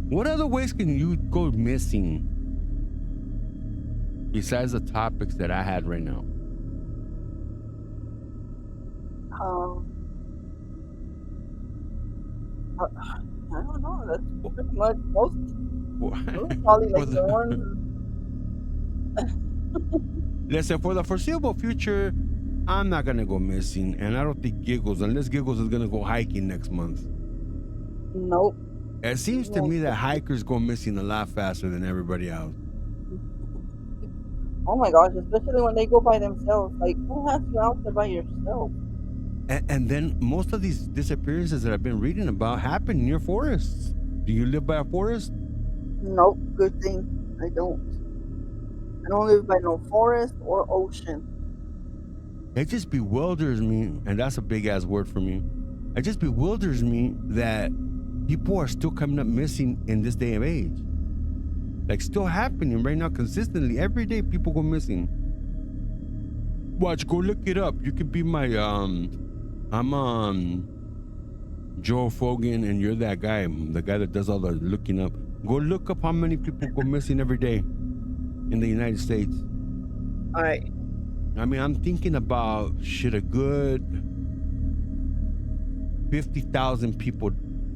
What other ways can you go missing besides the topics that I had right now? I don't know. That's pretty much most. Probably like the one. Listen, for the foreseeable future, I'm not gonna go missing, and I don't think Giggles, unless Giggles is gonna go hiking next month. Nope. It seems to me that hikers go missing a lot faster than everybody else. Oh my gosh, especially when they go by themselves. Like, who has you out there by yourself? And then most of these disappearances that I've been reading about happen near forests. Do you live by a forest? Nope, good thing I don't. I don't live by no forest or ocean. It just bewilders me, and that's a big ass word for me. It just bewilders me that people are still coming up missing in this day of age. Like, still happening right now consistently. Every day people go missing. Watch, go look it up. You could be my I'm Joe Fogan, and you're that guy, the guy that does all the looking up. Go look up how many people go missing every day in the United States. All right. I mean, I'm thinking about a good 50,000 people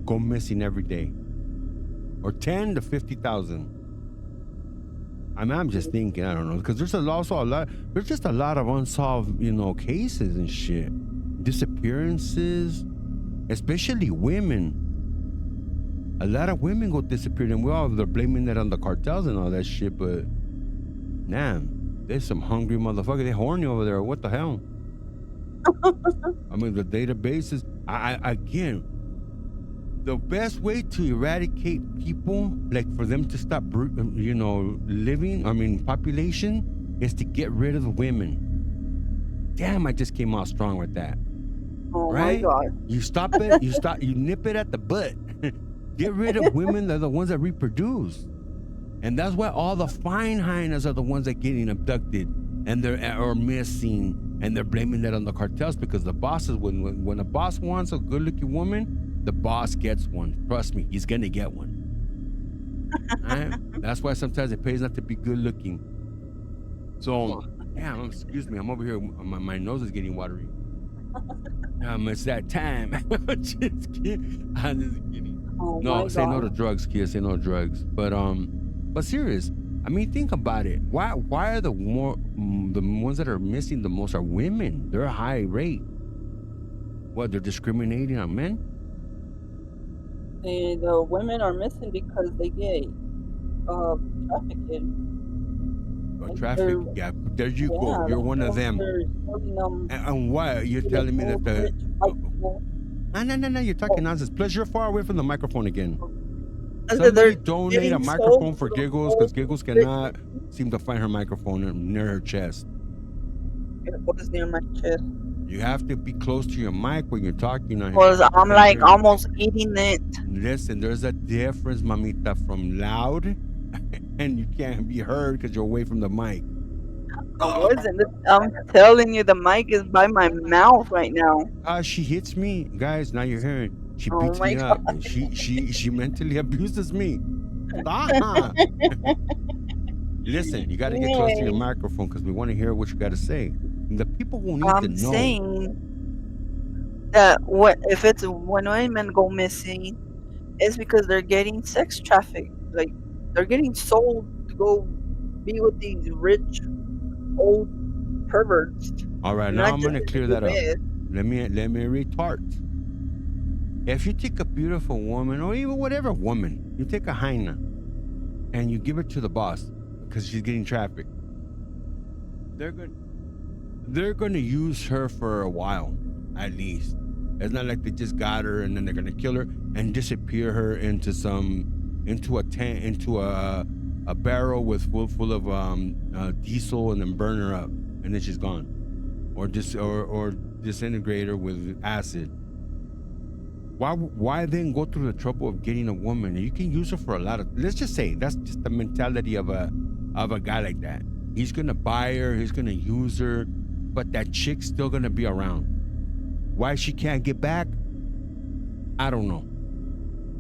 go missing every day, or 10 to 50,000. I mean, I'm just thinking, I don't know, because there's just a lot of unsolved, cases and shit. Disappearances, especially women. A lot of women go disappeared, and they're blaming that on the cartels and all that shit, but damn, there's some hungry motherfuckers. They're horny over there. What the hell? I mean, the databases, again, the best way to eradicate people, like for them to stop, population, is to get rid of the women. Damn, I just came out strong with that. Oh right? my God. You stop it, you nip it at the butt. Get rid of women, they're the ones that reproduce. And that's why all the fine hyenas are the ones that are getting abducted and are missing, and they're blaming that on the cartels, because the bosses, when a boss wants a good-looking woman, the boss gets one. Trust me, he's gonna get one. Right? That's why sometimes it pays not to be good-looking. So, yeah, excuse me, I'm over here. My nose is getting watery. It's that time. I'm just kidding. Oh No, my say no God. to drugs, kids. Say no to drugs. But serious. I mean, think about it. Why are the ones that are missing the most are women? They're a high rate. What? They're discriminating on men? The women are missing because they get trafficked. Traffic. Yeah, there you go. You're one of them. And why? You're telling me that the... No, you're talking nonsense. Plus, you're far away from the microphone again. Somebody donate a microphone for Giggles, because Giggles cannot seem to find her microphone near her chest. What is near my chest? You have to be close to your mic when you're talking. Because I'm like almost eating it. Listen, there's a difference, mamita, from loud and you can't be heard because you're away from the mic. Listen, I'm telling you, the mic is by my mouth right now. She hits me, guys. Now you're hearing. She beats me up. She mentally abuses me. Listen, you got to get close to your microphone because we want to hear what you got to say. And the people who need to know. I'm saying that when women go missing, it's because they're getting sex trafficked. Like, they're getting sold to go be with these rich old perverts. All right, now I'm gonna clear that up. Let me retort. If you take a beautiful woman, or even whatever woman, you take a hyena and you give it to the boss because she's getting trafficked, they're going to use her for a while, at least. It's not like they just got her and then they're going to kill her and disappear her into a barrel with full of diesel and then burn her up and then she's gone, or disintegrate her with acid. Why then go through the trouble of getting a woman? You can use her for a lot of. Let's just say that's just the mentality of a guy like that. He's gonna buy her, he's gonna use her, but that chick's still gonna be around. Why she can't get back? I don't know,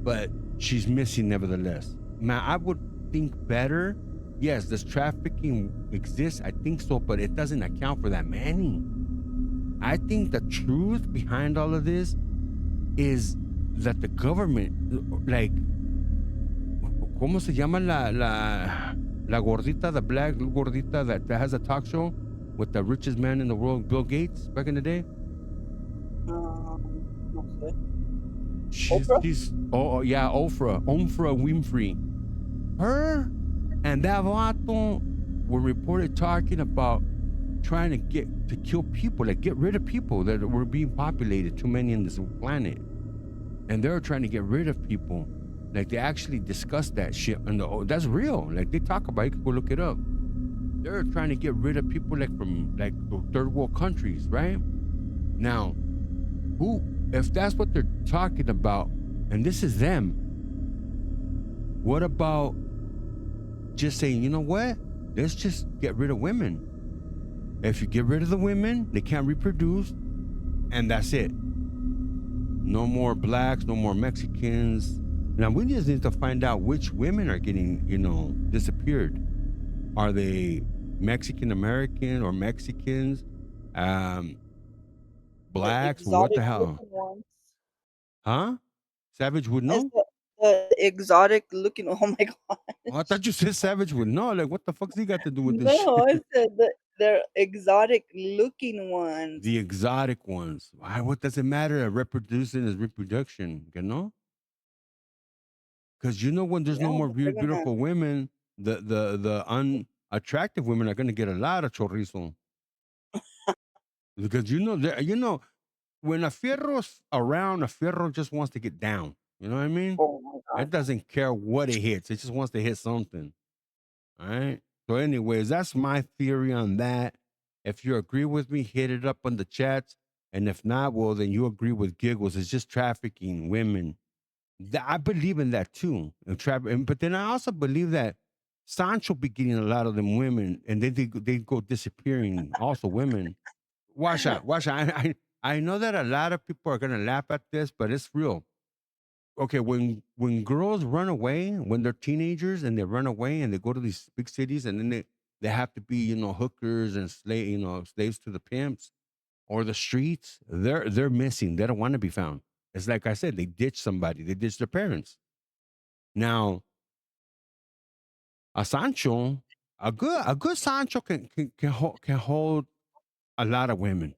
but she's missing nevertheless. Man, I would think better. Yes, does trafficking exist? I think so, but it doesn't account for that many. I think the truth behind all of this is that the government, like, ¿cómo se llama la gordita, the black gordita that has a talk show with the richest man in the world, Bill Gates, back in the day? No sé. She's yeah, Oprah Winfrey. Her and that vato were reported talking about trying to kill people, like get rid of people that were being populated, too many in this planet. And they were trying to get rid of people. Like they actually discussed that shit, and that's real. Like they talk about it, you can go look it up. They're trying to get rid of people like from like third world countries, right? Now, if that's what they're talking about, and this is them, what about just saying, you know what? Let's just get rid of women. If you get rid of the women, they can't reproduce, and that's it. No more blacks, no more Mexicans. Now we just need to find out which women are getting, disappeared. Are they Mexican American or Mexicans? Blacks? What the hell? Ones. Huh? Savage would know? The exotic looking. Oh my god. Oh, I thought you said Savage would know. Like, what the fuck's he got to do with this shit? No, I said they're exotic looking ones. The exotic ones. Why? What does it matter? Reproducing is reproduction, you know? Because when there's no more beautiful women, the unattractive women are gonna get a lot of chorizo. Because when a fierro's around, a fierro just wants to get down. You know what I mean? Oh my god. It doesn't care what it hits. It just wants to hit something. All right. So, anyways, that's my theory on that. If you agree with me, hit it up on the chats. And if not, well, then you agree with Giggles. It's just trafficking women. I believe in that too. But then I also believe that Sancho be getting a lot of them women, and then they go disappearing. Also, women. Watch out. I know that a lot of people are gonna laugh at this, but it's real. Okay, when girls run away, when they're teenagers and they run away and they go to these big cities, and then they have to be hookers and slaves to the pimps or the streets, they're missing. They don't want to be found. It's like I said, they ditch somebody. They ditch their parents. Now, a Sancho, a good Sancho can hold a lot of women,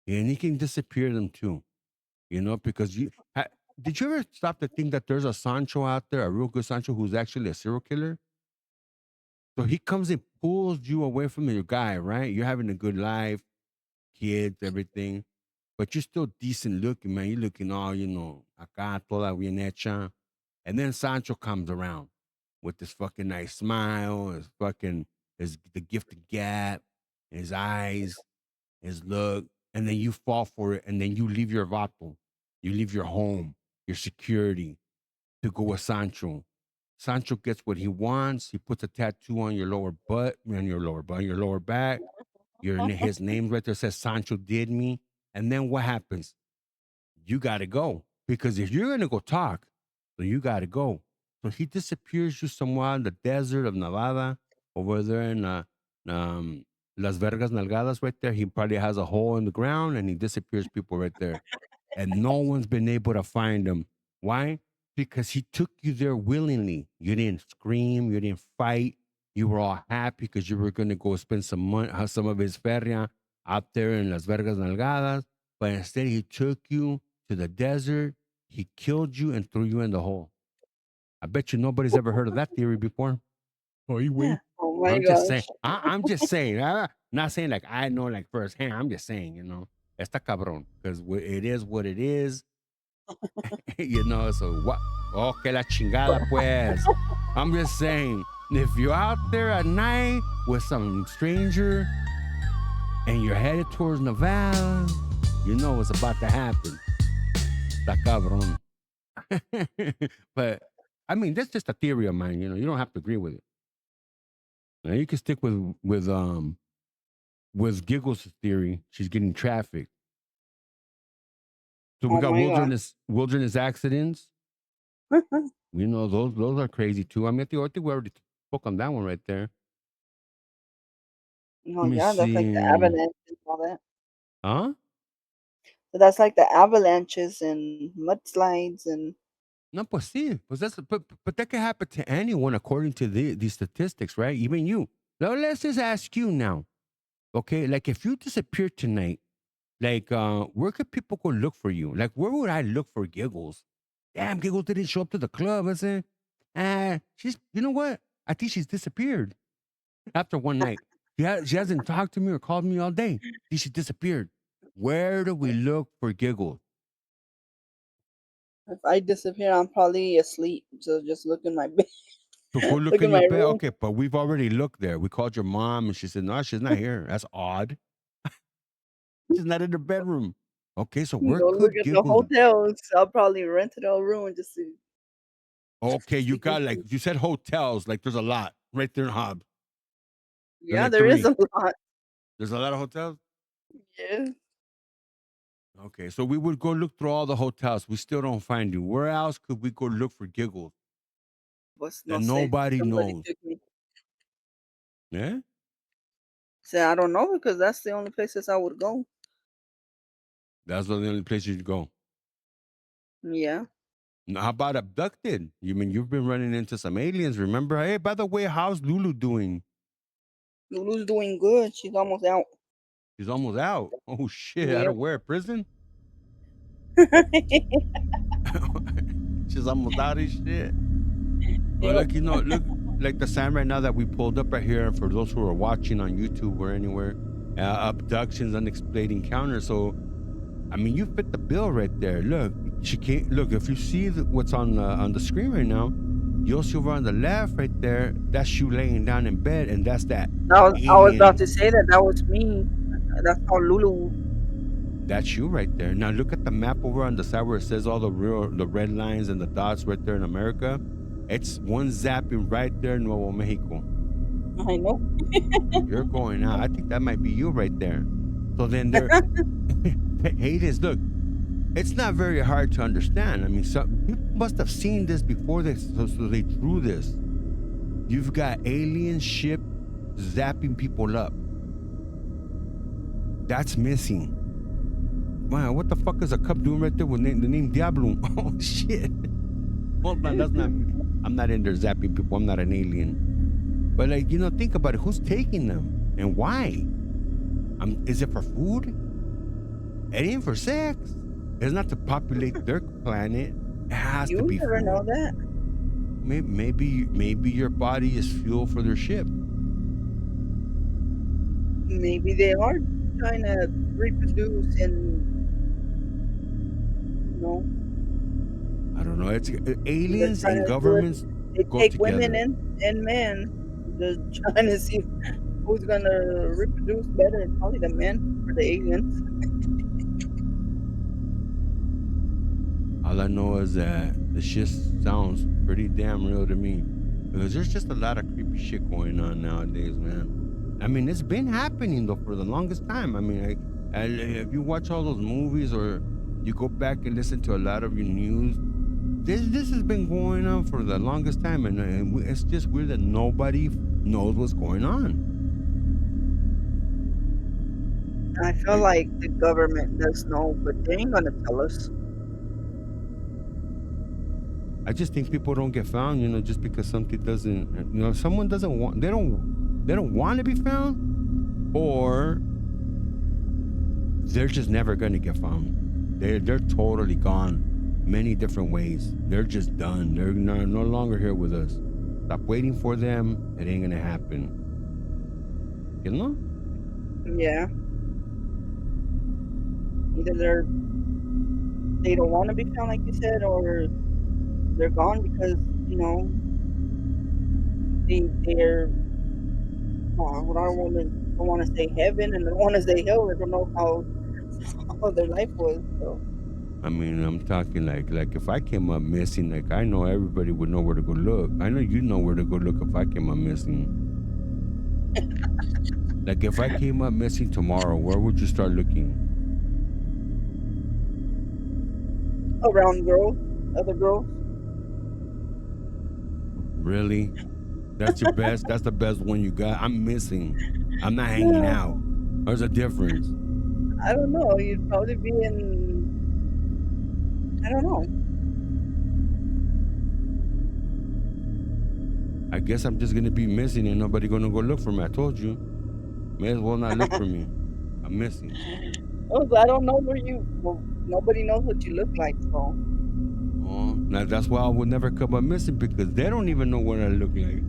and he can disappear them too. Because did you ever stop to think that there's a Sancho out there, a real good Sancho, who's actually a serial killer? So he comes and pulls you away from your guy, right? You're having a good life, kids, everything, but you're still decent looking, man. You're looking all, acá, toda bien hecha. And then Sancho comes around with this fucking nice smile, the gift of gab, his eyes, his look, and then you fall for it, and then you leave your vato, you leave your home, your security, to go with Sancho. Sancho gets what he wants. He puts a tattoo on your lower butt, on your lower back. His name right there says Sancho did me. And then what happens? You got to go. Because if you're going to go talk, then you got to go. So he disappears you somewhere in the desert of Nevada, over there in Las Vergas Nalgadas right there. He probably has a hole in the ground and he disappears people right there. And no one's been able to find him. Why? Because he took you there willingly. You didn't scream. You didn't fight. You were all happy because you were going to go spend some money, some of his feria out there in Las Vergas Nalgadas. But instead, he took you to the desert. He killed you and threw you in the hole. I bet you nobody's ever heard of that theory before. Oh, you wait. Oh my I'm gosh. just saying. I'm just saying. I'm not saying like I know like firsthand. I'm just saying, está cabrón. Because it is what it is. So what? Oh, que la chingada, pues. I'm just saying, if you're out there at night with some stranger, and you're headed towards Nevada, you know what's about to happen. Está cabrón. But I mean, that's just a theory of mine. You don't have to agree with it. Now you can stick with Giggles' theory. She's getting trafficked. So we Oh got my god. wilderness accidents. Those are crazy too. I mean, I think we already spoke on that one right there. Oh Let me yeah, that's like the see. avalanche and all that. Huh? So that's like the avalanches and mudslides and No, pues sí. Pues but that can happen to anyone according to these statistics, right? Even you. Now let's just ask you now. Okay, like if you disappear tonight, like where could people go look for you? Like where would I look for Giggles? Damn, Giggles didn't show up to the club. I said, she's you know what? I think she's disappeared after one night. She hasn't talked to me or called me all day. I think she disappeared. Where do we look for Giggles? if I disappear, I'm probably asleep. So just look in my bed, So go look look in in your my bed. room. Okay, but we've already looked there. We called your mom and she said, no, she's not here. That's odd. She's not in the bedroom. Okay, so where Go look could at the Giggles? hotels. I'll probably rent a room just to Okay, you sneak got and like see. you said hotels, like there's a lot right there in Hobbs. There's Yeah, like there is three. a lot. There's a lot of hotels. Yeah. Okay, so we would go look through all the hotels. We still don't find you. Where else could we go look for Giggles Pues that no sé. nobody Somebody knows? took me. Yeah, Say I don't know because that's the only places I would go. that's the only place you'd go. Yeah. Now, how about abducted? You mean you've been running into some aliens? Remember? Hey, by the way, how's Lulu doing? Lulu's doing good. She's almost out. She's almost out. Oh shit! Out Yep. of where? Prison? She's almost out of shit. Well, Yep. look, look like the sign right now that we pulled up right here. For those who are watching on YouTube or anywhere, abductions, unexplained encounters. So, I mean, you fit the bill right there. Look, she can't look. If you see what's on the screen right now, you'll see over on the left right there. That's you laying down in bed, and that's that I was about to alien. say that that was me. That's how Lulu. That's you right there. Now look at the map over on the side where it says all the red lines and the dots right there in America. It's one zapping right there in Nuevo Mexico. I know. You're going out. I think that might be you right there. So then there, hey, this look. It's not very hard to understand. I mean, some people must have seen this before this, so they drew this. You've got alien ship zapping people up. That's missing. Wow, what the fuck is a cup doing right there with the name DIABLUE? Oh shit. Hold on, that's not me. I'm not in there zapping people. I'm not an alien. But like, think about it. Who's taking them and why? Is it for food? It ain't for sex. It's not to populate their planet. It has to You be never know food. that. Maybe your body is fuel for their ship. Maybe they are trying to reproduce and you know I don't know. It's they're aliens trying and to do it. governments They go take women together. and men. Just trying to see who's gonna reproduce better. Probably the men or the aliens. All I know is that the shit sounds pretty damn real to me. Because there's just a lot of creepy shit going on nowadays, man. I mean, it's been happening though for the longest time. I mean, if you watch all those movies or you go back and listen to a lot of your news, this has been going on for the longest time, and it's just weird that nobody knows what's going on. I feel like the government does know, but they ain't gonna tell us. I just think people don't get found, just because something doesn't, someone doesn't want, they don't want to be found, or they're just never going to get found. They're totally gone many different ways. They're just done. They're no longer here with us. Stop waiting for them. It ain't going to happen. Yeah. Either they don't want to be found, like you said, or they're gone because they're what I want to don't want to say heaven and don't want to say hell. I don't know how their life was. So I mean, I'm talking like if I came up missing, like I know everybody would know where to go look. I know you know where to go look if I came up missing. Like if I came up missing tomorrow, where would you start looking? around girls, other girls. Really? That's your best? That's the best one you got? I'm missing. I'm not hanging out. There's a difference. I don't know. You'd probably be in. I don't know. I guess I'm just gonna be missing and nobody gonna go look for me. I told you. May as well not look for me. I'm missing. Oh, I don't know where you. Well, nobody knows what you look like, so. Oh, now that's why I would never come up missing because they don't even know what I look like.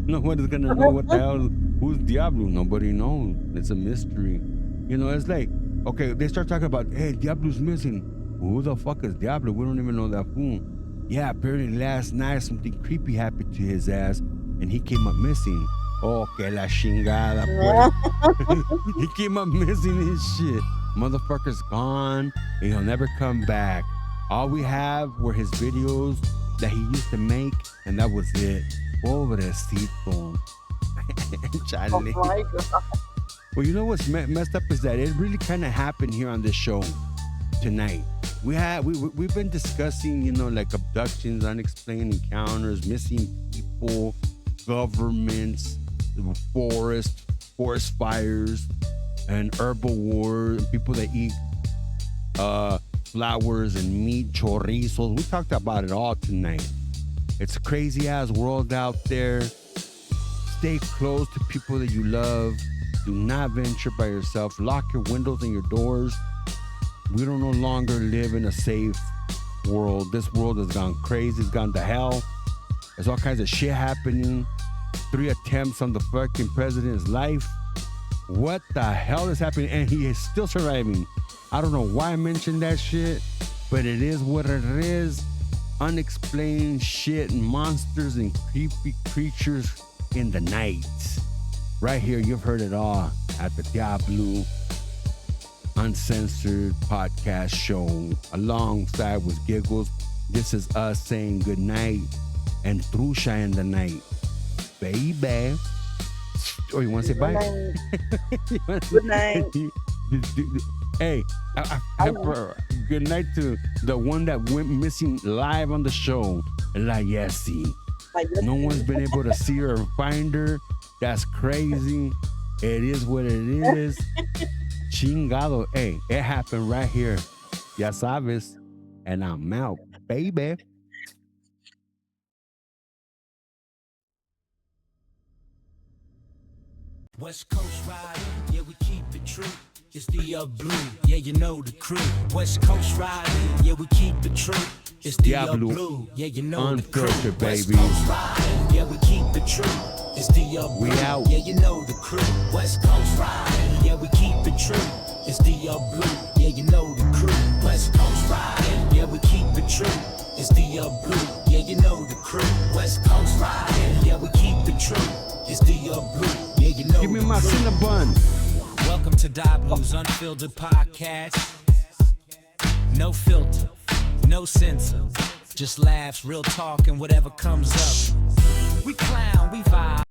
Nobody's gonna know what the hell. Who's Diablo? Nobody knows. It's a mystery. You know, it's like, okay, they start talking about, hey, Diablo's missing. Who the fuck is Diablo? We don't even know that fool. Yeah, apparently last night something creepy happened to his ass and he came up missing. Oh, que la chingada, pues. He came up missing his shit. Motherfucker's gone and he'll never come back. All we have were his videos that he used to make, and that was it. Pobrecito. Charlie. Oh my God. Well, you know what's messed up is that it really kind of happened here on this show tonight. We've been discussing, you know, like abductions, unexplained encounters, missing people, governments, forest fires, and herbal wars, people that eat flowers and meat, chorizos. We talked about it all tonight. It's a crazy ass world out there. Stay close to people that you love. Do not venture by yourself. Lock your windows and your doors. We don't no longer live in a safe world. This world has gone crazy. It's gone to hell. There's all kinds of shit happening. 3 attempts on the fucking president's life. What the hell is happening? And he is still surviving. I don't know why I mentioned that shit, but it is what it is. Unexplained shit and monsters and creepy creatures in the night. Right here, you've heard it all at the DIABLUE Uncensored Podcast Show alongside with Giggles. This is us saying good night and Trusha in the night. Baby. Oh, you want to say bye? Good night. Hey, good night to the one that went missing live on the show, LaYessie. No one's been able to see her or find her. That's crazy. It is what it is. Chingado. Hey, it happened right here. Ya sabes. And I'm out, baby. West Coast riding, yeah, we keep it true. It's DIABLUE, yeah, you know the crew. West Coast riding, yeah, we keep it true. It's DIABLUE, yeah, you know the crew. Unfiltered, West baby. Coast riding, yeah, we keep it true. It's DIABLUE, We out. yeah, you know the crew. West Coast riding, yeah, we keep it true. It's DIABLUE, yeah, you know the crew. West Coast riding, yeah, we keep it true. It's DIABLUE, yeah, you know the crew. West Coast riding, yeah, we keep it true. It's DIABLUE, yeah, you know Give me the my crew. Cinnabon. Welcome to DIABLUE's Unfiltered Podcast. No filter, no censor. Just laughs, real talk, and whatever comes up. We clown, we vibe.